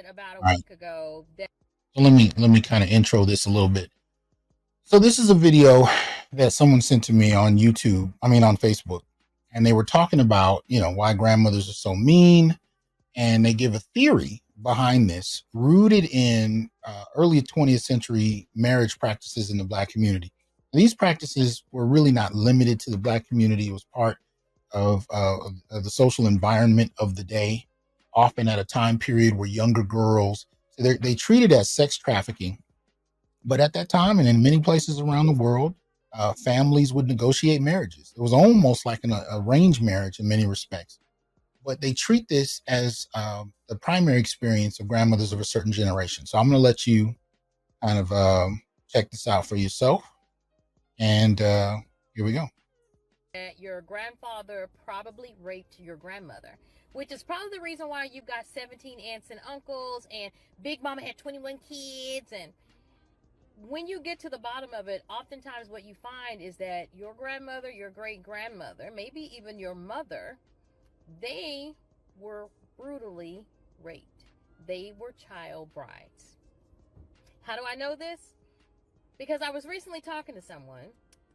posted about a All right. week ago that So let me kind of intro this a little bit. So this is a video that someone sent to me on YouTube, on Facebook, and they were talking about, why grandmothers are so mean, and they give a theory behind this rooted in early 20th century marriage practices in the Black community. These practices were really not limited to the Black community. It was part of the social environment of the day, often at a time period where younger girls, so they treated it as sex trafficking. But at that time, and in many places around the world, families would negotiate marriages. It was almost like an arranged marriage in many respects. But they treat this as the primary experience of grandmothers of a certain generation. So I'm going to let you kind of check this out for yourself. And here we go. your grandfather probably raped your grandmother, which is probably the reason why you've got 17 aunts and uncles, and Big Mama had 21 kids. And when you get to the bottom of it, oftentimes what you find is that your grandmother, your great grandmother, maybe even your mother, they were brutally raped. They were child brides. How do I know this? Because I was recently talking to someone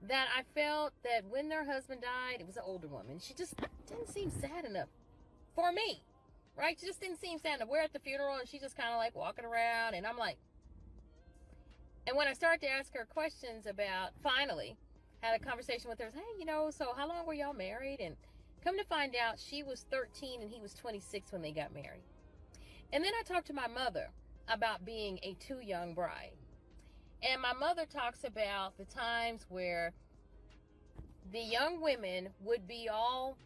that I felt that when their husband died, it was an older woman. She just didn't seem sad enough for me, right? She just didn't seem sad enough. We're at the funeral and she's just kind of like walking around, and I'm like, and when I started to ask her questions about, finally had a conversation with her, hey, so how long were y'all married? And come to find out, she was 13 and he was 26 when they got married. And then I talked to my mother about being a too young bride. And my mother talks about the times where the young women would be all,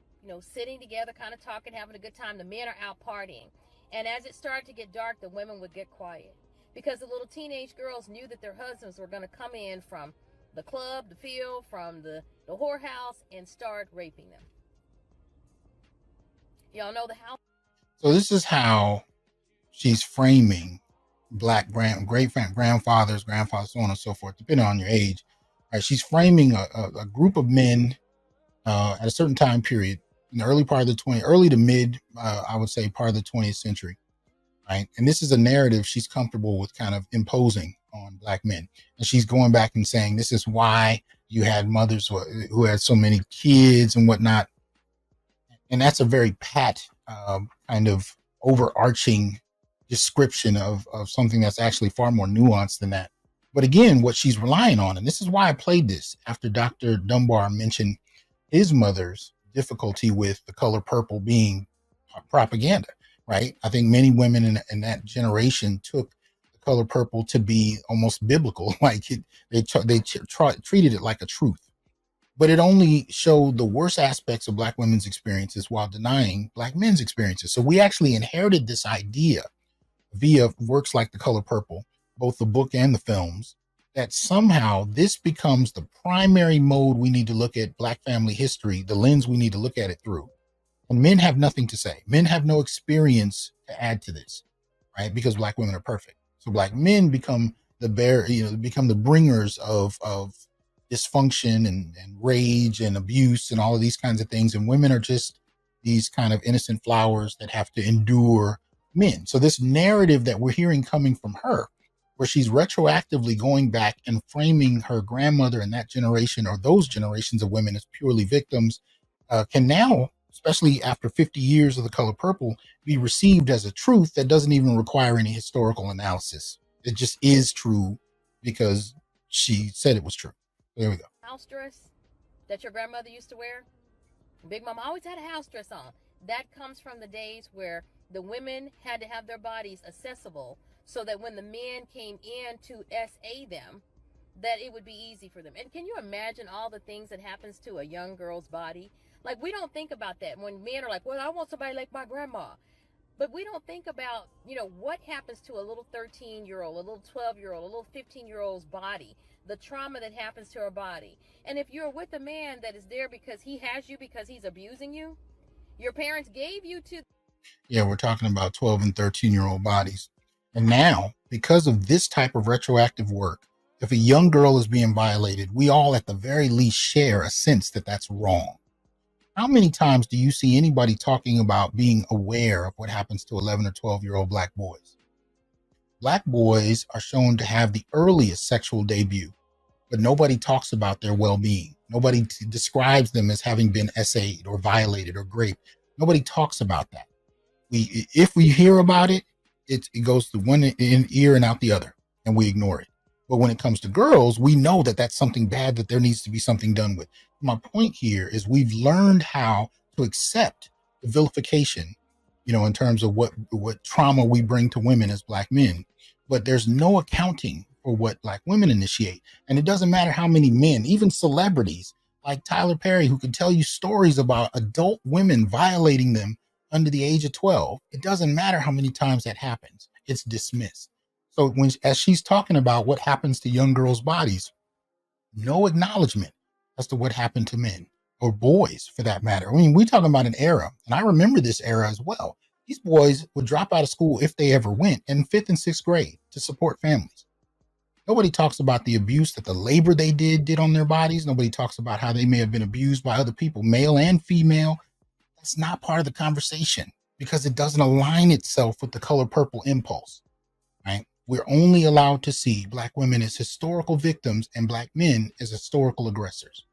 sitting together, kind of talking, having a good time. The men are out partying. And as it started to get dark, the women would get quiet, because the little teenage girls knew that their husbands were going to come in from the club, the field, from the whorehouse, and start raping them. Y'all know the house. So this is how she's framing Black grandfathers, so on and so forth, depending on your age. Right? She's framing a group of men at a certain time period in the early part of the early to mid, I would say, part of the 20th century. Right. And this is a narrative she's comfortable with kind of imposing on Black men. And she's going back and saying, this is why you had mothers who had so many kids and whatnot. And that's a very pat kind of overarching description of something that's actually far more nuanced than that. But again, what she's relying on, and this is why I played this after Dr. Dunbar mentioned his mother's difficulty with The Color Purple being propaganda, right? I think many women in that generation took The Color Purple to be almost biblical, like they treated it like a truth. But it only showed the worst aspects of Black women's experiences while denying Black men's experiences. So we actually inherited this idea via works like The Color Purple, both the book and the films, that somehow this becomes the primary mode we need to look at Black family history, the lens we need to look at it through. And men have nothing to say. Men have no experience to add to this, right? Because Black women are perfect. So Black men become become the bringers of dysfunction and rage and abuse and all of these kinds of things. And women are just these kind of innocent flowers that have to endure men. So this narrative that we're hearing coming from her, where she's retroactively going back and framing her grandmother and that generation or those generations of women as purely victims, can now, especially after 50 years of The Color Purple, be received as a truth that doesn't even require any historical analysis. It just is true because she said it was true. There we go. House dress that your grandmother used to wear. Big Mama always had a house dress on. That comes from the days where the women had to have their bodies accessible so that when the men came in to SA them, that it would be easy for them. And can you imagine all the things that happens to a young girl's body? Like, we don't think about that when men are like, well, I want somebody like my grandma. But we don't think about, what happens to a little 13-year-old, a little 12-year-old, a little 15-year-old's body, the trauma that happens to her body. And if you're with a man that is there because he has you, because he's abusing you, your parents gave you to. Yeah, we're talking about 12 and 13-year-old bodies. And now, because of this type of retroactive work, if a young girl is being violated, we all at the very least share a sense that that's wrong. How many times do you see anybody talking about being aware of what happens to 11 or 12-year-old Black boys? Black boys are shown to have the earliest sexual debut, but nobody talks about their well-being. Nobody describes them as having been essayed or violated or raped. Nobody talks about that. If we hear about it, it goes through one ear and out the other, and we ignore it. But when it comes to girls, we know that that's something bad that there needs to be something done with. My point here is we've learned how to accept the vilification, in terms of what trauma we bring to women as Black men. But there's no accounting for what Black women initiate. And it doesn't matter how many men, even celebrities like Tyler Perry, who can tell you stories about adult women violating them under the age of 12. It doesn't matter how many times that happens. It's dismissed. So as she's talking about what happens to young girls' bodies, no acknowledgement as to what happened to men or boys for that matter. I mean, we're talking about an era, and I remember this era as well. These boys would drop out of school if they ever went in 5th and 6th grade to support families. Nobody talks about the abuse that the labor they did on their bodies. Nobody talks about how they may have been abused by other people, male and female. That's not part of the conversation because it doesn't align itself with the color purple impulse, right? We're only allowed to see Black women as historical victims and Black men as historical aggressors.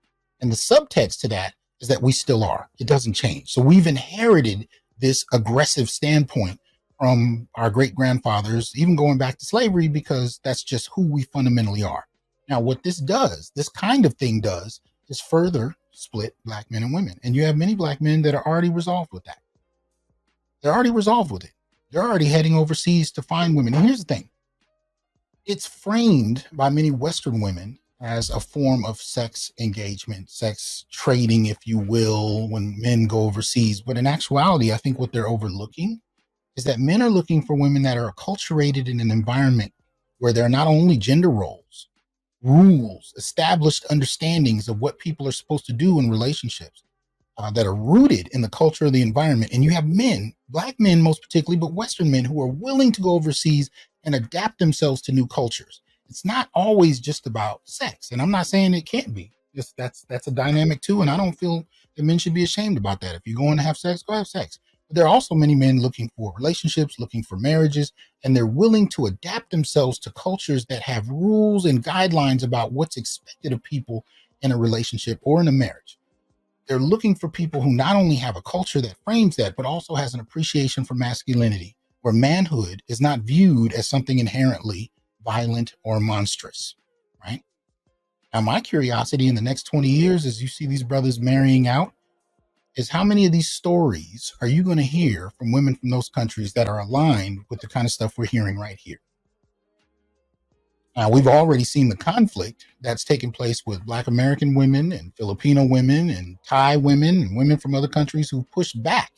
And the subtext to that is that we still are. It doesn't change. So we've inherited this aggressive standpoint from our great grandfathers, even going back to slavery, because that's just who we fundamentally are. Now, what this does, this kind of thing does, is further split Black men and women. And you have many Black men that are already resolved with that. They're already resolved with it. They're already heading overseas to find women. And here's the thing. It's framed by many Western women as a form of sex engagement, sex trading, if you will, when men go overseas. But in actuality, I think what they're overlooking is that men are looking for women that are acculturated in an environment where there are not only gender roles, rules, established understandings of what people are supposed to do in relationships that are rooted in the culture of the environment. And you have men, Black men most particularly, but Western men who are willing to go overseas and adapt themselves to new cultures. It's not always just about sex. And I'm not saying it can't be. Just that's a dynamic too. And I don't feel that men should be ashamed about that. If you're going to have sex, go have sex. But there are also many men looking for relationships, looking for marriages, and they're willing to adapt themselves to cultures that have rules and guidelines about what's expected of people in a relationship or in a marriage. They're looking for people who not only have a culture that frames that, but also has an appreciation for masculinity, where manhood is not viewed as something inherently violent or monstrous, right? Now, my curiosity in the next 20 years, as you see these brothers marrying out, is how many of these stories are you going to hear from women from those countries that are aligned with the kind of stuff we're hearing right here? Now, we've already seen the conflict that's taken place with Black American women and Filipino women and Thai women and women from other countries who pushed back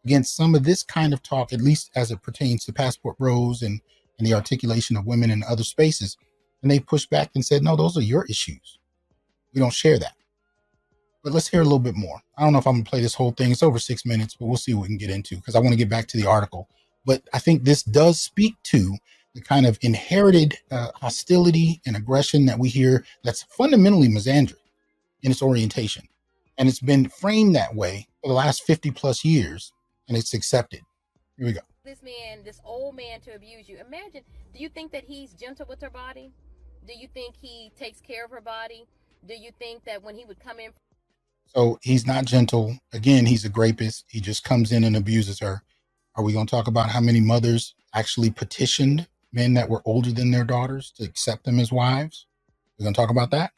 against some of this kind of talk, at least as it pertains to passport bros and the articulation of women in other spaces. And they pushed back and said, no, those are your issues. We don't share that. But let's hear a little bit more. I don't know if I'm going to play this whole thing. It's over 6 minutes, but we'll see what we can get into because I want to get back to the article. But I think this does speak to the kind of inherited hostility and aggression that we hear that's fundamentally misandry in its orientation. And it's been framed that way for the last 50 plus years, and it's accepted. Here we go. This old man to abuse you. Imagine, do you think that he's gentle with her body? Do you think he takes care of her body? Do you think that when he would come in? So he's not gentle. Again, he's a rapist. He just comes in and abuses her. Are we going to talk about how many mothers actually petitioned men that were older than their daughters to accept them as wives? We're going to talk about that.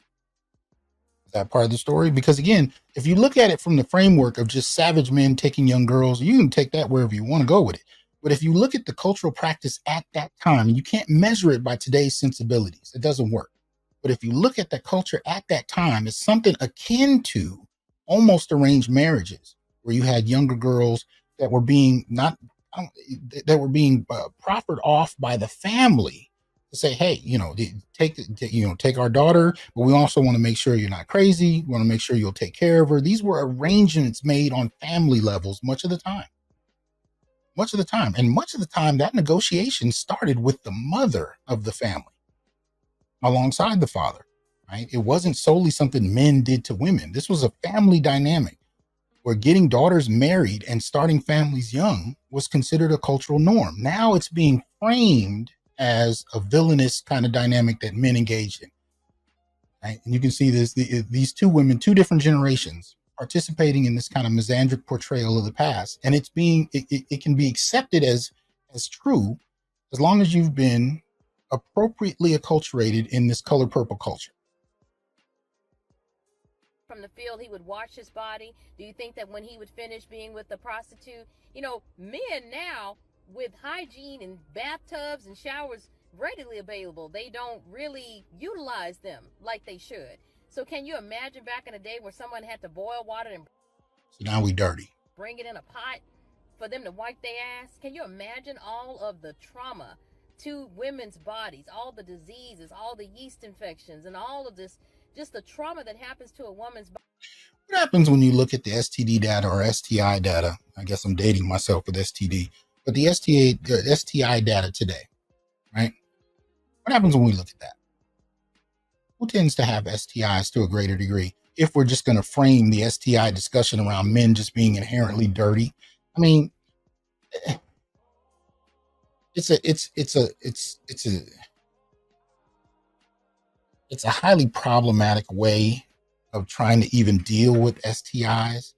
Is that part of the story? Because again, if you look at it from the framework of just savage men taking young girls, you can take that wherever you want to go with it. But if you look at the cultural practice at that time, you can't measure it by today's sensibilities. It doesn't work. But if you look at the culture at that time, it's something akin to almost arranged marriages, where you had younger girls that were being proffered off by the family to say, hey, take our daughter, but we also want to make sure you're not crazy. We want to make sure you'll take care of her. These were arrangements made on family levels much of the time. And much of the time, that negotiation started with the mother of the family alongside the father, right? It wasn't solely something men did to women. This was a family dynamic where getting daughters married and starting families young was considered a cultural norm. Now it's being framed as a villainous kind of dynamic that men engaged in. Right? And you can see these two women, two different generations, participating in this kind of misandric portrayal of the past, and it can be accepted as true as long as you've been appropriately acculturated in this color purple culture. From the field, he would wash his body. Do you think that when he would finish being with the prostitute, men now with hygiene and bathtubs and showers readily available, they don't really utilize them like they should. So can you imagine back in the day where someone had to boil water and so now we dirty, bring it in a pot for them to wipe their ass? Can you imagine all of the trauma to women's bodies, all the diseases, all the yeast infections, and all of this, just the trauma that happens to a woman's body? What happens when you look at the STD data or STI data? I guess I'm dating myself with STD, but the STI data today, right? What happens when we look at that? Who tends to have STIs to a greater degree? If we're just going to frame the STI discussion around men just being inherently dirty, I mean, it's a highly problematic way of trying to even deal with STIs.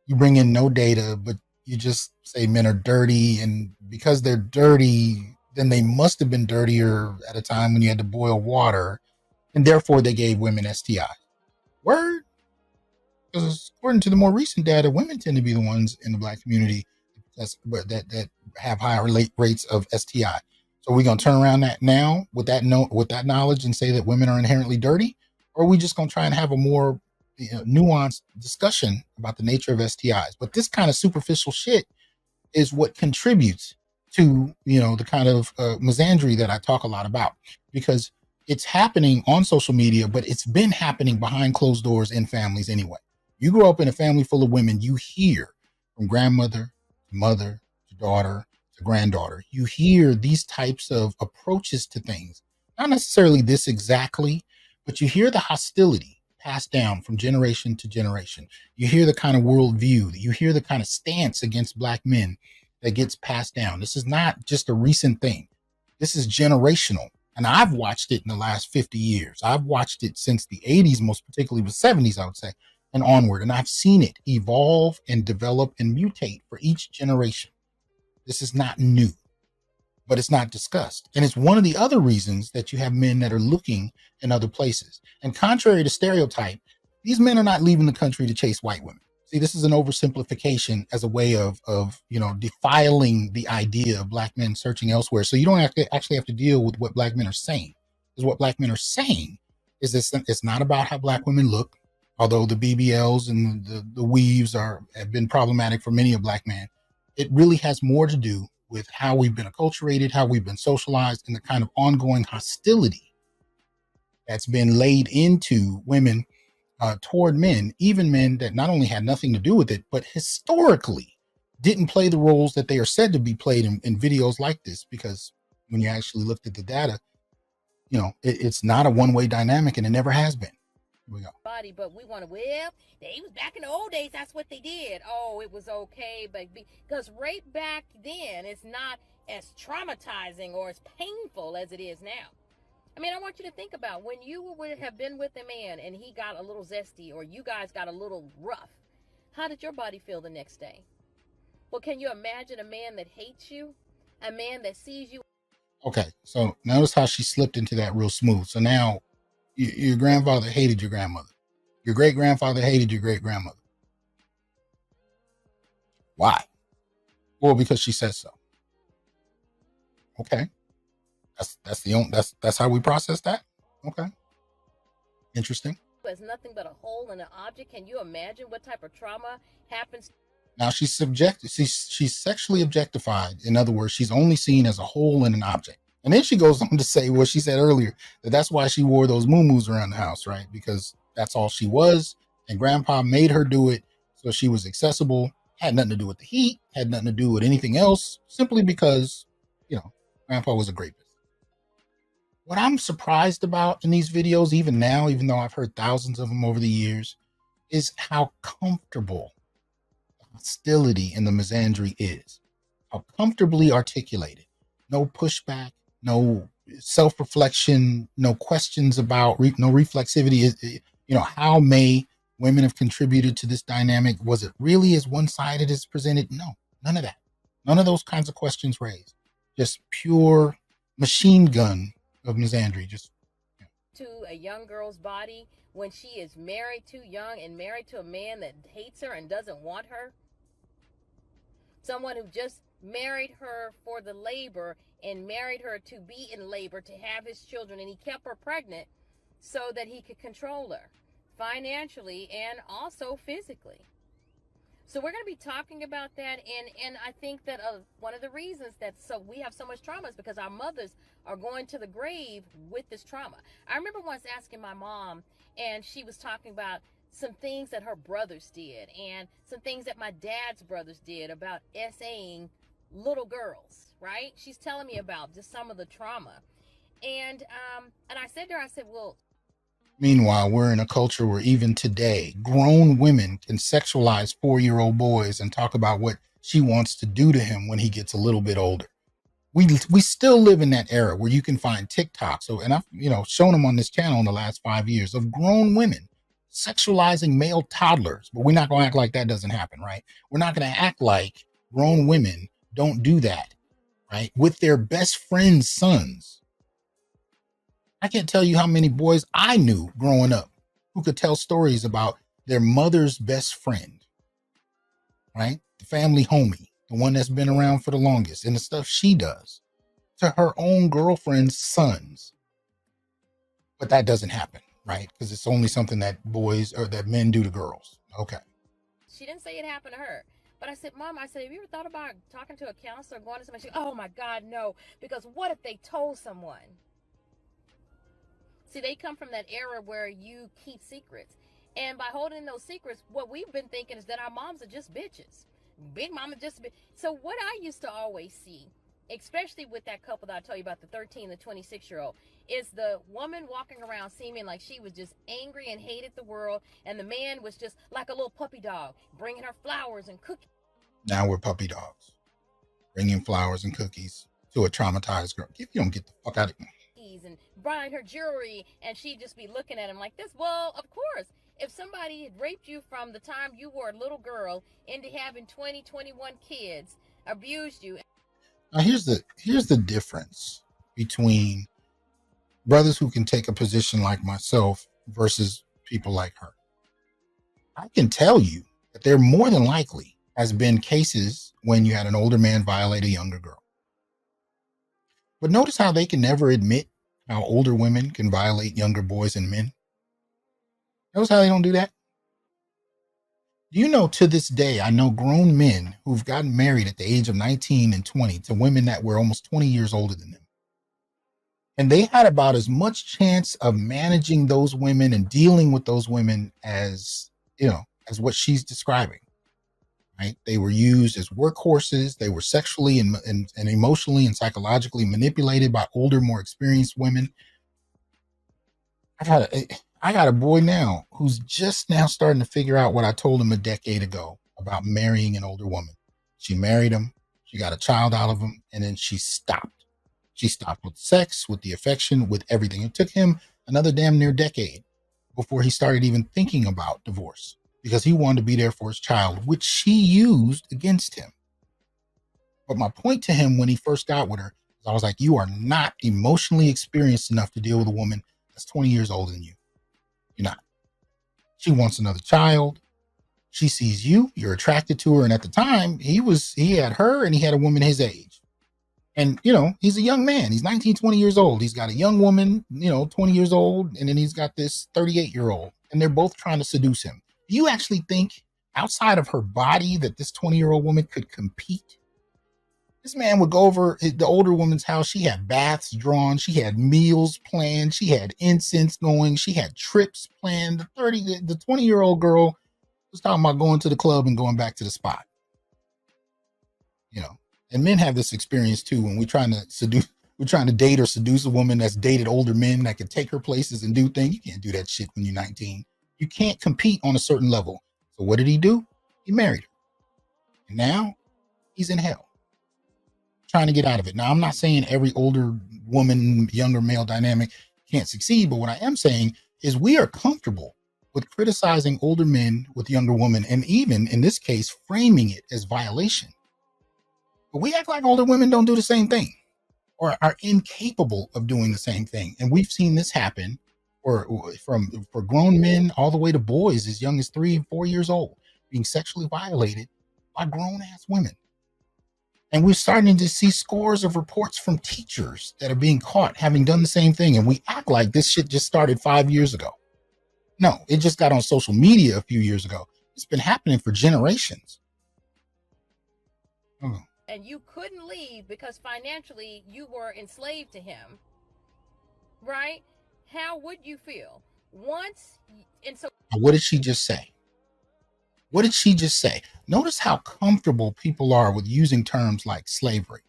You bring in no data, but you just say men are dirty, and because they're dirty, then they must have been dirtier at a time when you had to boil water, and therefore they gave women STIs. Word? Because according to the more recent data, women tend to be the ones in the Black community that have higher rates of STI. So we're going to turn around that now with that knowledge and say that women are inherently dirty, or are we just going to try and have a more nuanced discussion about the nature of STIs? But this kind of superficial shit is what contributes to the kind of misandry that I talk a lot about, because it's happening on social media, but it's been happening behind closed doors in families anyway. You grow up in a family full of women, you hear from grandmother to mother to daughter to granddaughter, you hear these types of approaches to things. Not necessarily this exactly, but you hear the hostility passed down from generation to generation. You hear the kind of worldview, you hear the kind of stance against Black men that gets passed down. This is not just a recent thing. This is generational. And I've watched it in the last 50 years. I've watched it since the 80s, most particularly the 70s, I would say, and onward. And I've seen it evolve and develop and mutate for each generation. This is not new, but it's not discussed. And it's one of the other reasons that you have men that are looking in other places. And contrary to stereotype, these men are not leaving the country to chase white women. See, this is an oversimplification as a way of defiling the idea of Black men searching elsewhere. So you don't actually have to deal with what Black men are saying. Because what Black men are saying is this: it's not about how Black women look, although the BBLs and the weaves have been problematic for many a Black man. It really has more to do with how we've been acculturated, how we've been socialized, and the kind of ongoing hostility that's been laid into women toward men, even men that not only had nothing to do with it, but historically didn't play the roles that they are said to be played in videos like this. Because when you actually looked at the data, it's not a one-way dynamic, and it never has been. Here we go. Body, but we want to, they was back in the old days, that's what they did. Oh, it was okay, but because rape back then is not as traumatizing or as painful as it is now. I mean, I want you to think about when you would have been with a man and he got a little zesty, or you guys got a little rough. How did your body feel the next day? Well, can you imagine a man that hates you? A man that sees you? Okay, so notice how she slipped into that real smooth. So now your grandfather hated your grandmother. Your great-grandfather hated your great-grandmother. Why? Well, because she says so. Okay. That's how we process that. Okay. Interesting. As nothing but a hole in an object. Can you imagine what type of trauma happens? Now she's sexually objectified. In other words, she's only seen as a hole in an object. And then she goes on to say what she said earlier, that's why she wore those muumuus around the house, right? Because that's all she was, and grandpa made her do it, so she was accessible. Had nothing to do with the heat, had nothing to do with anything else, simply because, grandpa was a great business. What I'm surprised about in these videos, even now, even though I've heard thousands of them over the years, is how comfortable the hostility in the misandry is. How comfortably articulated. No pushback, no self-reflection, no questions about, no reflexivity. How may women have contributed to this dynamic? Was it really as one-sided as presented? No, none of that. None of those kinds of questions raised. Just pure machine gun of misandry. Just to a young girl's body when she is married too young and married to a man that hates her and doesn't want her. Someone who just married her for the labor and married her to be in labor to have his children, and he kept her pregnant so that he could control her financially and also physically. So we're going to be talking about that, and I think that one of the reasons that we have so much trauma is because our mothers are going to the grave with this trauma. I remember once asking my mom, and she was talking about some things that her brothers did and some things that my dad's brothers did about SAing little girls, right? She's telling me about just some of the trauma. And I said to her, I said, well, meanwhile, we're in a culture where even today, grown women can sexualize 4-year-old boys and talk about what she wants to do to him when he gets a little bit older. We still live in that era where you can find TikTok. So, and I've shown them on this channel in the last 5 years of grown women sexualizing male toddlers. But we're not going to act like that doesn't happen, right? We're not going to act like grown women don't do that, right? With their best friend's sons. I can't tell you how many boys I knew growing up who could tell stories about their mother's best friend, right? The family homie, the one that's been around for the longest, and the stuff she does to her own girlfriend's sons. But that doesn't happen, right? Because it's only something that boys or that men do to girls. Okay. She didn't say it happened to her. But I said, Mom, I said, have you ever thought about talking to a counselor, going to somebody? She said, oh my God, no. Because what if they told someone? See, they come from that era where you keep secrets. And by holding those secrets, what we've been thinking is that our moms are just bitches. Big mama just a bitch. So what I used to always see, especially with that couple that I told you about, the 13, the 26-year-old, is the woman walking around seeming like she was just angry and hated the world. And the man was just like a little puppy dog, bringing her flowers and cookies. Now we're puppy dogs, bringing flowers and cookies to a traumatized girl. If you don't get the fuck out of here. And buying her jewelry, and she'd just be looking at him like this. Well, of course, if somebody had raped you from the time you were a little girl into having 20, 21 kids, abused you. Now here's the difference between brothers who can take a position like myself versus people like her. I can tell you that there more than likely has been cases when you had an older man violate a younger girl. But notice how they can never admit how older women can violate younger boys and men. Notice how they don't do that. Do you know, to this day, I know grown men who've gotten married at the age of 19 and 20 to women that were almost 20 years older than them. And they had about as much chance of managing those women and dealing with those women as what she's describing. Right? They were used as workhorses. They were sexually and emotionally and psychologically manipulated by older, more experienced women. I got a boy now who's just now starting to figure out what I told him a decade ago about marrying an older woman. She married him. She got a child out of him. And then she stopped. She stopped with sex, with the affection, with everything. It took him another damn near decade before he started even thinking about divorce, because he wanted to be there for his child, which she used against him. But my point to him when he first got with her is I was like, you are not emotionally experienced enough to deal with a woman that's 20 years older than you. You're not. She wants another child. She sees you. You're attracted to her. And at the time, he had her and he had a woman his age. And, he's a young man. He's 19, 20 years old. He's got a young woman, 20 years old. And then he's got this 38-year-old. And they're both trying to seduce him. Do you actually think outside of her body that this 20-year-old woman could compete? This man would go over the older woman's house. She had baths drawn. She had meals planned. She had incense going. She had trips planned. The 20-year-old girl was talking about going to the club and going back to the spot. And men have this experience too. When we're trying to date or seduce a woman that's dated older men that can take her places and do things. You can't do that shit when you're 19. You can't compete on a certain level. So what did he do? He married her. And now he's in hell, trying to get out of it. Now, I'm not saying every older woman, younger male dynamic can't succeed. But what I am saying is we are comfortable with criticizing older men with younger women, and even in this case, framing it as violation. But we act like older women don't do the same thing or are incapable of doing the same thing. And we've seen this happen for grown men all the way to boys as young as 3 and 4 years old being sexually violated by grown ass women. And we're starting to see scores of reports from teachers that are being caught having done the same thing. And we act like this shit just started 5 years ago. No, it just got on social media a few years ago. It's been happening for generations. Oh. And you couldn't leave because financially you were enslaved to him, right? How would you feel? What did she just say? What did she just say? Notice how comfortable people are with using terms like slavery,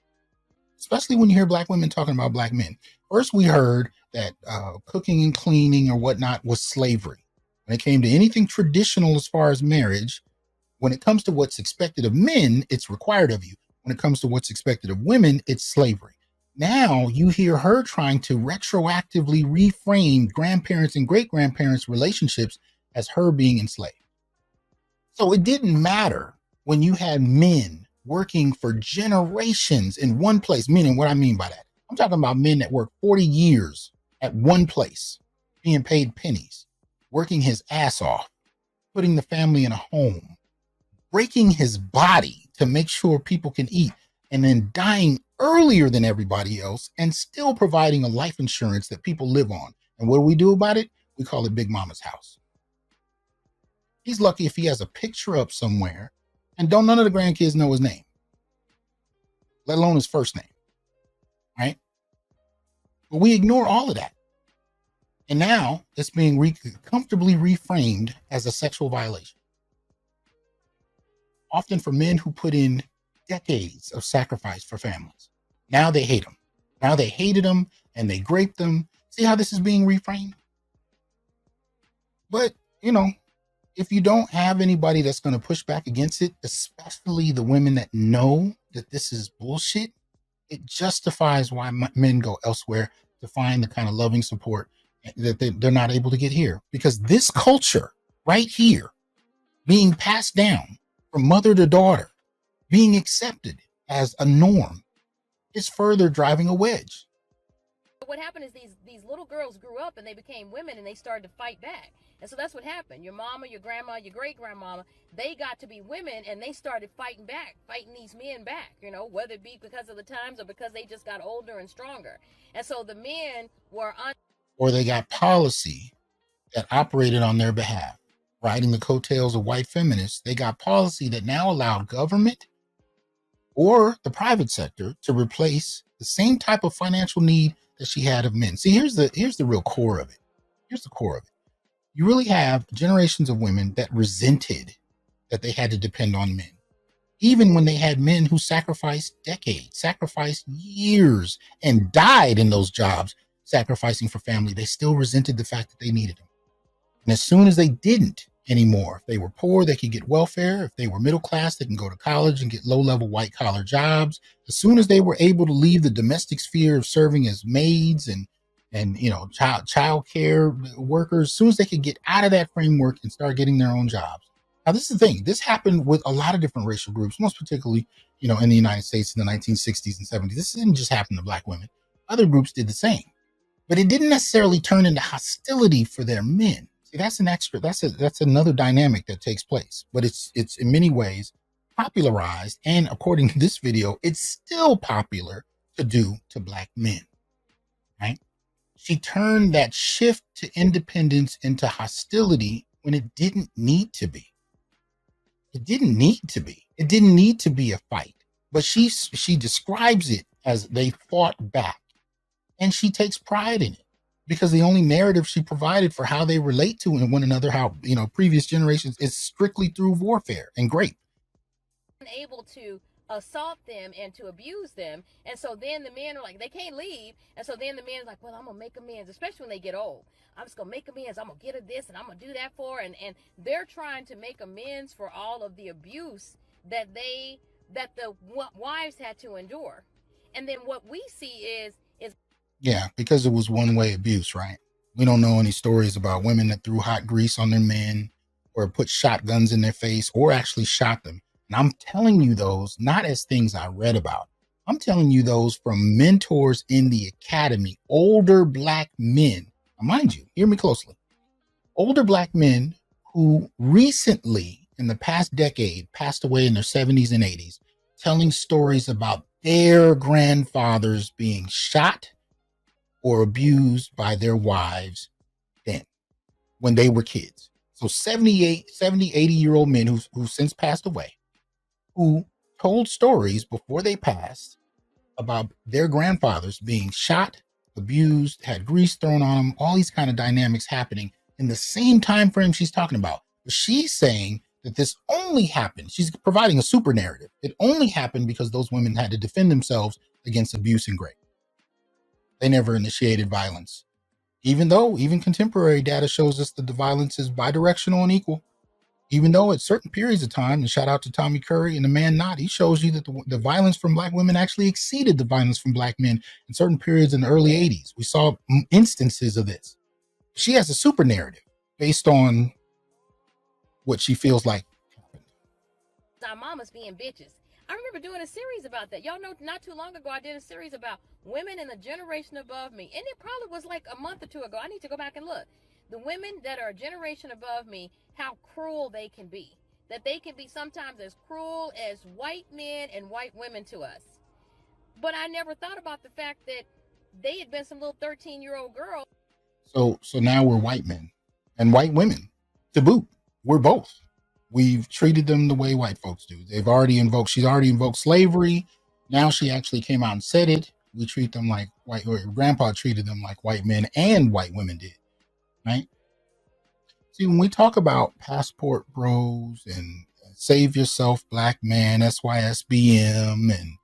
especially when you hear black women talking about black men. First, we heard that cooking and cleaning or whatnot was slavery. When it came to anything traditional as far as marriage, when it comes to what's expected of men, it's required of you. When it comes to what's expected of women, it's slavery. Now you hear her trying to retroactively reframe grandparents and great-grandparents' relationships as her being enslaved. So it didn't matter when you had men working for generations in one place, meaning what I mean by that. I'm talking about men that work 40 years at one place, being paid pennies, working his ass off, putting the family in a home, breaking his body to make sure people can eat, and then dying earlier than everybody else and still providing a life insurance that people live on. And what do we do about it? We call it Big Mama's house. He's lucky if he has a picture up somewhere and don't none of the grandkids know his name, let alone his first name, right? But we ignore all of that. And now it's being comfortably reframed as a sexual violation. Often for men who put in decades of sacrifice for families. Now they hate them. Now they hated them and they graped them. See how this is being reframed? But, you know, if you don't have anybody that's going to push back against it, especially the women that know that this is bullshit, it justifies why men go elsewhere to find the kind of loving support that they're not able to get here. Because this culture right here being passed down from mother to daughter, being accepted as a norm, is further driving a wedge. What happened is these little girls grew up and they became women and they started to fight back. And so that's what happened. Your mama, your grandma, your great-grandmama, they got to be women and they started fighting back, fighting these men back, you know, whether it be because of the times or because they just got older and stronger. And so the men were or they got policy that operated on their behalf, riding the coattails of white feminists. They got policy that now allowed government or the private sector to replace the same type of financial need that she had of men. See, here's the real core of it. Here's the core of it. You really have generations of women that resented that they had to depend on men. Even when they had men who sacrificed decades, sacrificed years, and died in those jobs, sacrificing for family, they still resented the fact that they needed them. And as soon as they didn't anymore, if they were poor, they could get welfare. If they were middle class, they can go to college and get low-level white-collar jobs. As soon as they were able to leave the domestic sphere of serving as maids and you know, child care workers, as soon as they could get out of that framework and start getting their own jobs. Now, this is the thing. This happened with a lot of different racial groups, most particularly, you know, in the United States in the 1960s and 70s. This didn't just happen to black women. Other groups did the same. But it didn't necessarily turn into hostility for their men. See, that's another dynamic that takes place. But it's in many ways popularized, and according to this video, it's still popular to do to black men, right? She turned that shift to independence into hostility when it didn't need to be. It didn't need to be. It didn't need to be a fight. But she describes it as they fought back. And she takes pride in it because the only narrative she provided for how they relate to one another, how, you know, previous generations, is strictly through warfare and grape. Able to assault them and to abuse them. And so then the men are like, they can't leave. And so then the men are like, well, I'm going to make amends, especially when they get old. I'm just going to make amends. I'm going to get her this and I'm going to do that for her. And they're trying to make amends for all of the abuse that the wives had to endure. And then what we see is Yeah, because it was one-way abuse, right? We don't know any stories about women that threw hot grease on their men or put shotguns in their face or actually shot them. And I'm telling you those not as things I read about. I'm telling you those from mentors in the academy, older black men. Now, mind you, hear me closely. Older black men who recently, in the past decade, passed away in their 70s and 80s, telling stories about their grandfathers being shot or abused by their wives then when they were kids. So 78, 70, 80-year-old men who since passed away, who told stories before they passed about their grandfathers being shot, abused, had grease thrown on them, all these kind of dynamics happening in the same time frame she's talking about. But she's saying that this only happened. She's providing a super narrative. It only happened because those women had to defend themselves against abuse and rape. They never initiated violence. Even though even contemporary data shows us that the violence is bidirectional and equal. Even though at certain periods of time, and shout out to Tommy Curry and the man Not, he shows you that the violence from black women actually exceeded the violence from black men in certain periods in the early 80s. We saw instances of this. She has a super narrative based on what she feels like happened. Our mamas being bitches. I remember doing a series about that. Y'all know not too long ago I did a series about women in the generation above me. And it probably was like a month or two ago. I need to go back and look. The women that are a generation above me, how cruel they can be. That they can be sometimes as cruel as white men and white women to us. But I never thought about the fact that they had been some little 13-year-old girl. So now we're white men and white women to boot. We're both. We've treated them the way white folks do. She's already invoked slavery. Now she actually came out and said it. We treat them like white, or grandpa treated them like white men and white women did, right? See, when we talk about passport bros and save yourself black man, SYSBM, and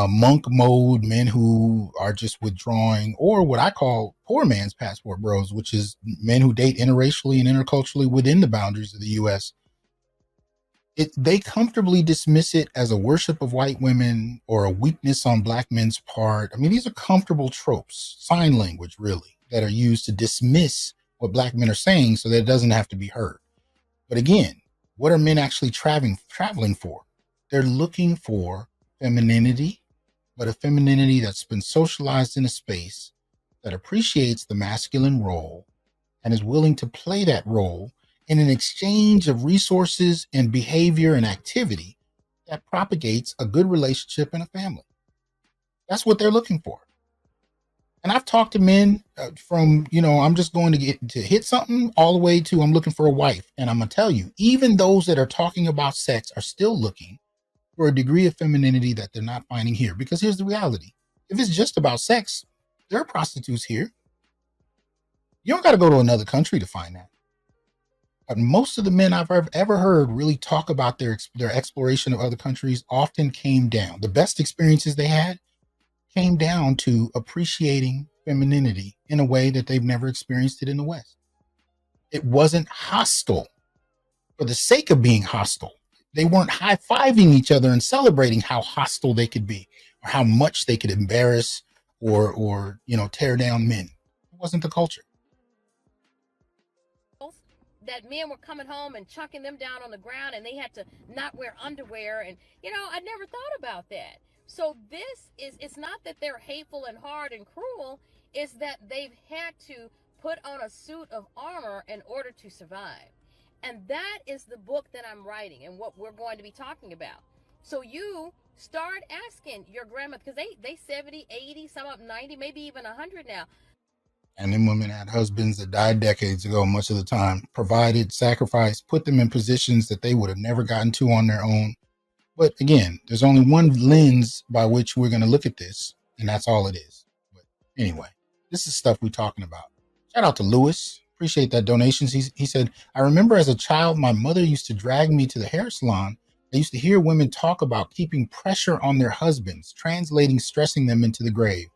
monk mode men who are just withdrawing, or what I call poor man's passport bros, which is men who date interracially and interculturally within the boundaries of the U.S., they comfortably dismiss it as a worship of white women or a weakness on black men's part. I mean, these are comfortable tropes, sign language, really, that are used to dismiss what black men are saying so that it doesn't have to be heard. But again, what are men actually traveling for? They're looking for femininity, but a femininity that's been socialized in a space that appreciates the masculine role and is willing to play that role in an exchange of resources and behavior and activity that propagates a good relationship in a family. That's what they're looking for. And I've talked to men from, I'm just going to get to hit something all the way to I'm looking for a wife. And I'm going to tell you, even those that are talking about sex are still looking for a degree of femininity that they're not finding here. Because here's the reality. If it's just about sex, there are prostitutes here. You don't got to go to another country to find that. But most of the men I've ever heard really talk about their exploration of other countries often came down. The best experiences they had came down to appreciating femininity in a way that they've never experienced it in the West. It wasn't hostile for the sake of being hostile. They weren't high-fiving each other and celebrating how hostile they could be or how much they could embarrass or tear down men. It wasn't the culture. That men were coming home and chunking them down on the ground and they had to not wear underwear. And, I never thought about that. So it's not that they're hateful and hard and cruel. It's that they've had to put on a suit of armor in order to survive. And that is the book that I'm writing and what we're going to be talking about. So you start asking your grandmother, because they 70, 80, some up 90, maybe even 100 now. And them women had husbands that died decades ago, much of the time, provided, sacrificed, put them in positions that they would have never gotten to on their own. But again, there's only one lens by which we're going to look at this, and that's all it is. But anyway, this is stuff we're talking about. Shout out to Lewis. Appreciate that donations. He said, I remember as a child, my mother used to drag me to the hair salon. I used to hear women talk about keeping pressure on their husbands, translating stressing them into the grave.